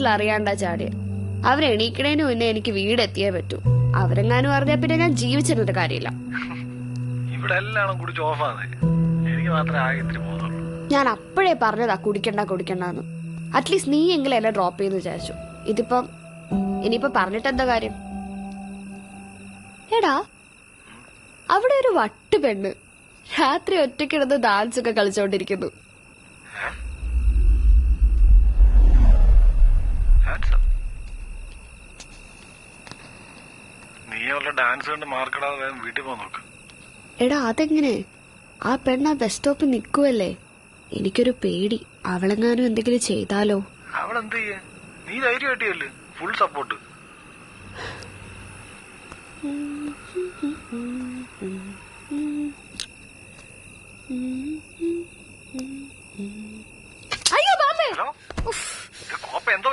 വീട്ടിൽ അറിയാണ്ടാ ചാടിയ. അവരെണീക്കണേന് മുന്നേ എനിക്ക് വീടെത്തിയേ പറ്റൂ. അവരെങ്ങാനും അറിഞ്ഞാ പിന്നെ ഞാൻ ജീവിച്ചിരുന്നിട്ട് കാര്യമില്ല. ഞാൻ അപ്പോഴേ പറഞ്ഞതാ കുടിക്കണ്ടെന്ന്. അറ്റ്ലീസ്റ്റ് നീ എങ്കിലും എന്നെ ഡ്രോപ്പ് ചെയ്യുന്നു വിചാരിച്ചു. ഇനിയിപ്പൊ പറഞ്ഞിട്ട് എന്താ കാര്യം? എടാ, അവിടെ ഒരു വട്ട് പെണ്ണ് രാത്രി ഒറ്റക്കിടന്ന് ഡാൻസ് ഒക്കെ കളിച്ചോണ്ടിരിക്കുന്നു. എടാ, അതെങ്ങനെ? ആ പെണ്ണ് ആ ബസ് സ്റ്റോപ്പിൽ നിക്കുവല്ലേ. എനിക്കൊരു പേടി, അവളെങ്ങാനും എന്തെങ്കിലും ചെയ്താലോ. നീ ധൈര്യമായിട്ടല്ലേ, ഫുൾ സപ്പോർട്ട്. അയ്യോ ബാബേ, എന്തോ